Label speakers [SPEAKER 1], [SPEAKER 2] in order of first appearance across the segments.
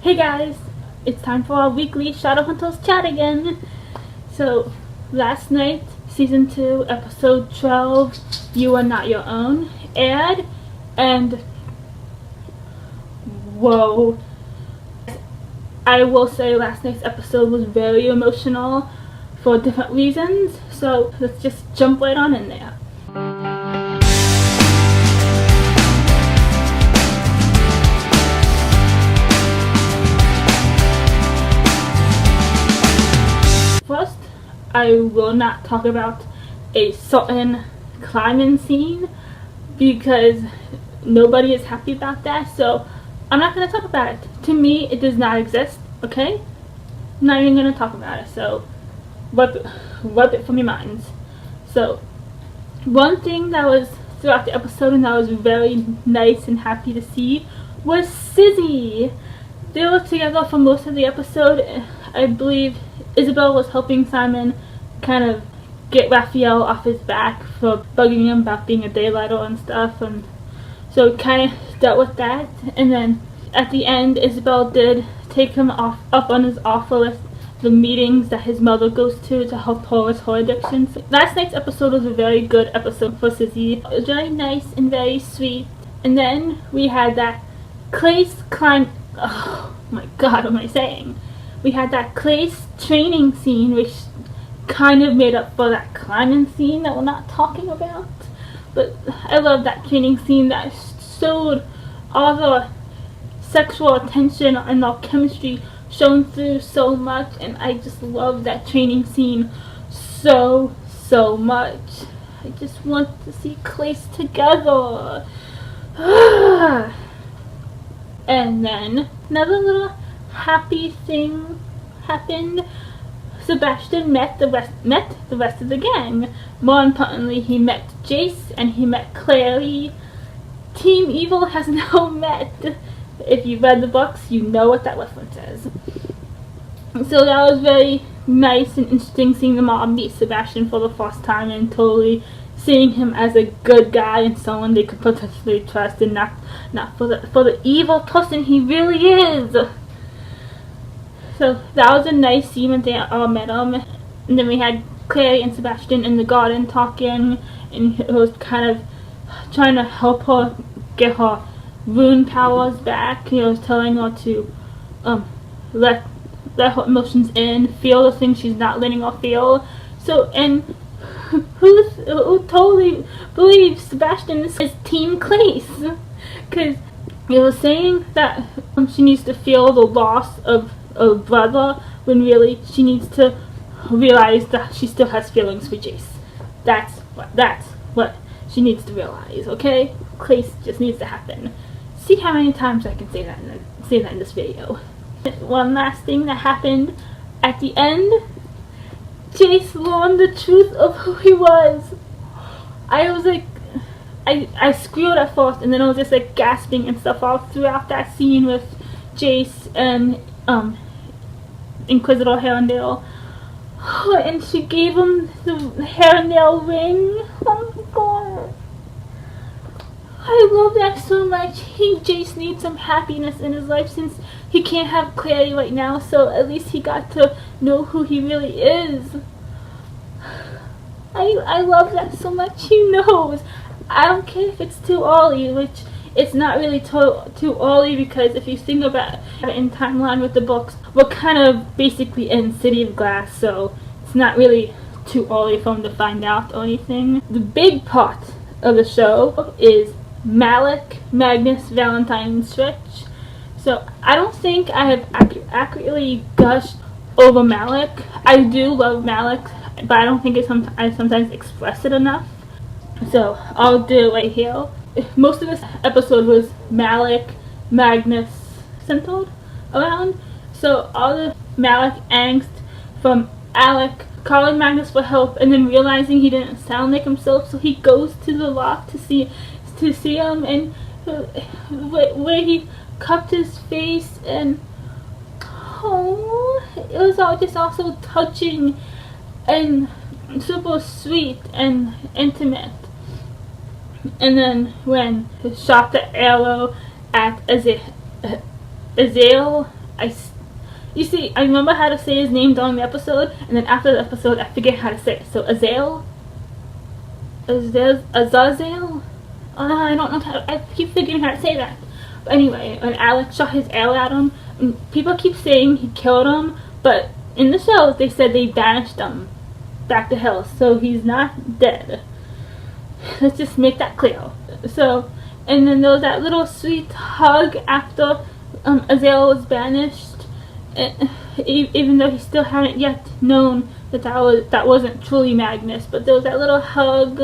[SPEAKER 1] Hey guys, it's time for our weekly Shadowhunters chat again. So, last night, season 2, episode 12, You Are Not Your Own, aired, and whoa. I will say last night's episode was very emotional for different reasons, so let's just jump right on in there. First, I will not talk about a certain climbing scene because nobody is happy about that, so I'm not going to talk about it. To me, it does not exist, okay? I'm not even going to talk about it, so wipe it from your minds. So, one thing that was throughout the episode and that was very nice and happy to see was Sizzy. They were together for most of the episode. I believe Isabel was helping Simon kind of get Raphael off his back for bugging him about being a daylighter and stuff, and so kind of dealt with that. And then at the end, Isabel did take him up on his offer list the meetings that his mother goes to help her with her addictions. Last night's episode was a very good episode for Sizzy. It was very nice and very sweet. And then we had that Clay's climb. Oh my god, what am I saying? We had that Clay's training scene, which kind of made up for that climbing scene that we're not talking about. But I love that training scene that showed all the sexual attention and the chemistry shown through so much, and I just love that training scene so much. I just want to see Clay's together. And then another little happy thing happened. Sebastian met the rest of the gang. More importantly, he met Jace and he met Clary. Team Evil has now met. If you read the books, you know what that reference is. So that was very nice and interesting seeing them all meet Sebastian for the first time and totally seeing him as a good guy and someone they could potentially trust, and not for the evil person he really is. So that was a nice scene when they all met him. And then we had Clary and Sebastian in the garden talking, and he was kind of trying to help her get her rune powers back. He was telling her to let her emotions in, feel the things she's not letting her feel. So, and who totally believes Sebastian is Team Clace? Because he was saying that she needs to feel the loss of a brother when really she needs to realize that she still has feelings for Jace. That's what she needs to realize, okay? Clace just needs to happen. See how many times I can say that in this video. One last thing that happened at the end, Jace learned the truth of who he was. I was like, I squealed at first, and then I was just like gasping and stuff all throughout that scene with Jace and Inquisitor Herondale. And she gave him the Herondale ring. Oh my god. I love that so much. Jace needs some happiness in his life since he can't have Clary right now, so at least he got to know who he really is. I love that so much. He knows. I don't care if it's too early, which it's not really too early, because if you think about it in timeline with the books, we're kind of basically in City of Glass, so it's not really too early for him to find out or anything. The big part of the show is Malik, Magnus, Valentine switch. So I don't think I have accurately gushed over Malik. I do love Malik, but I don't think I sometimes express it enough. So I'll do it right here. Most of this episode was Malik, Magnus centered around. So all the Malik angst from Alec calling Magnus for help and then realizing he didn't sound like himself, so he goes to the loft to see him, and where he cupped his face, and it was all just also touching and super sweet and intimate. And then when he shot the arrow at Azael You see, I remember how to say his name during the episode, and then after the episode, I forget how to say it. So Azazel? I don't know how. I keep forgetting how to say that. But anyway, when Alex shot his arrow at him, people keep saying he killed him, but in the show they said they banished him back to hell, so he's not dead. Let's just make that clear. So, and then there was that little sweet hug after Azazel was banished. Even though he still hadn't yet known that wasn't truly Magnus, but there was that little hug.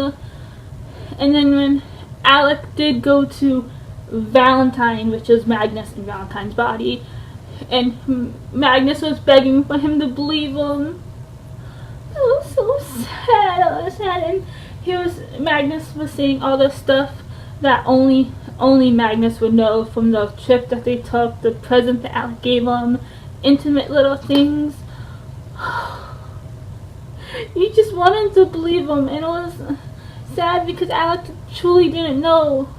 [SPEAKER 1] And then when Alec did go to Valentine, which was Magnus in Valentine's body, and Magnus was begging for him to believe him. It was so sad. It was sad, and Magnus was saying all this stuff that only Magnus would know, from the trip that they took, the present that Alec gave him. Intimate little things. You just wanted to believe him, and it was sad because Alex truly didn't know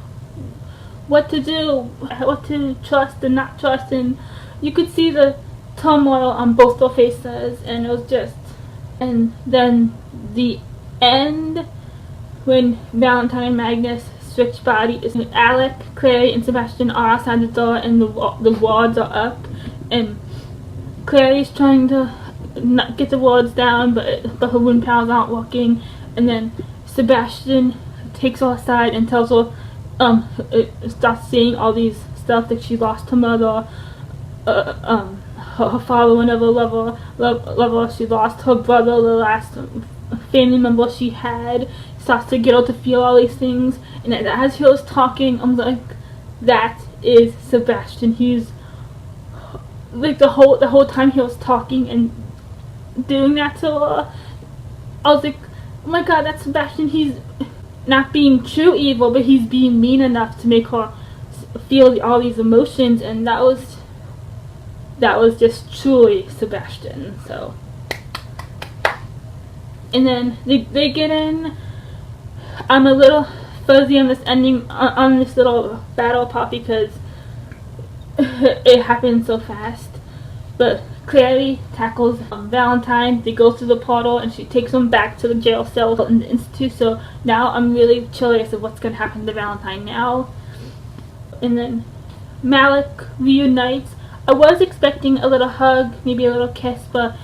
[SPEAKER 1] what to do, what to trust and not trust, and you could see the turmoil on both their faces, and it was just. And then the end, when Valentine and Magnus switched bodies, Alec, Clary, and Sebastian are outside the door, and the wards are up, and Clary's trying to not get the wards down, but her wind powers aren't working, and then Sebastian takes her aside and tells her, starts saying all these stuff, that she lost her mother, her father would never love her, she lost her brother, the last family member she had, starts to get her to feel all these things, and as he was talking, I'm like, that is Sebastian. He's like the whole time he was talking and doing that to her, I was like, oh my god, that's Sebastian. He's not being true evil, but he's being mean enough to make her feel all these emotions, and that was just truly Sebastian. So, and then they get in. I'm a little fuzzy on this ending, on this little battle part, because it happened so fast. But Clary tackles Valentine. They go through the portal, and she takes him back to the jail cell in the institute. So now I'm really curious of what's going to happen to Valentine now. And then Malik reunites. I was expecting a little hug, maybe a little kiss, but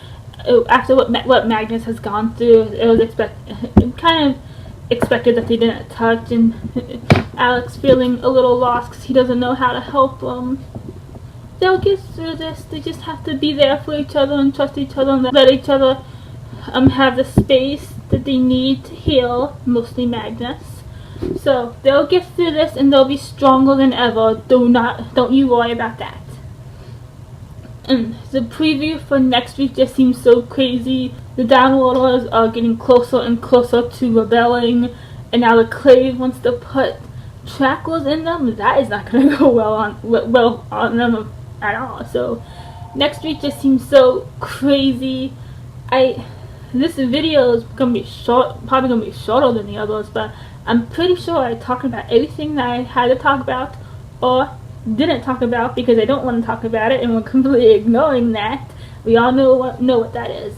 [SPEAKER 1] after what Magnus has gone through, it was kind of expected that they didn't touch, and Alex feeling a little lost because he doesn't know how to help them. They'll get through this. They just have to be there for each other and trust each other and let each other have the space that they need to heal, mostly Magnus. So they'll get through this, and they'll be stronger than ever. Don't you worry about that. And the preview for next week just seems so crazy. The Downworlders are getting closer and closer to rebelling, and now the Clave wants to put trackers in them. That is not going to go well on them at all. So next week just seems so crazy. This video is gonna be short, probably gonna be shorter than the others, but I'm pretty sure I talked about everything that I had to talk about, or didn't talk about because I don't want to talk about it, and we're completely ignoring that. We all know what that is.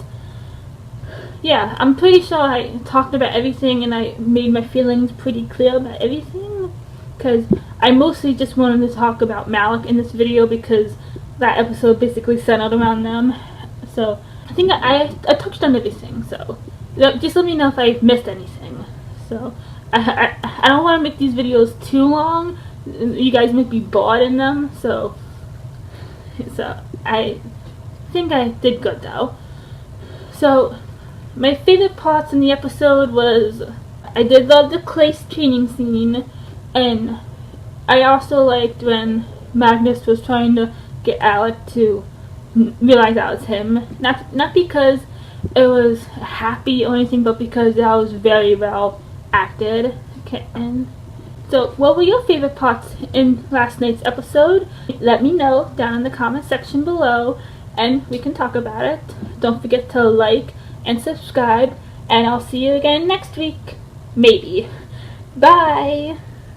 [SPEAKER 1] Yeah, I'm pretty sure I talked about everything, and I made my feelings pretty clear about everything, because I mostly just wanted to talk about Malik in this video because that episode basically centered around them. So I think I touched on everything, so just let me know if I missed anything. So I don't want to make these videos too long. You guys might be bored in them, so I think I did good though. So my favorite parts in the episode was, I did love the Clace training scene, and I also liked when Magnus was trying to get Alec to realize that was him. Not because it was happy or anything, but because that was very well acted. Okay, and so what were your favorite parts in last night's episode? Let me know down in the comment section below, and we can talk about it. Don't forget to like and subscribe, and I'll see you again next week. Maybe. Bye!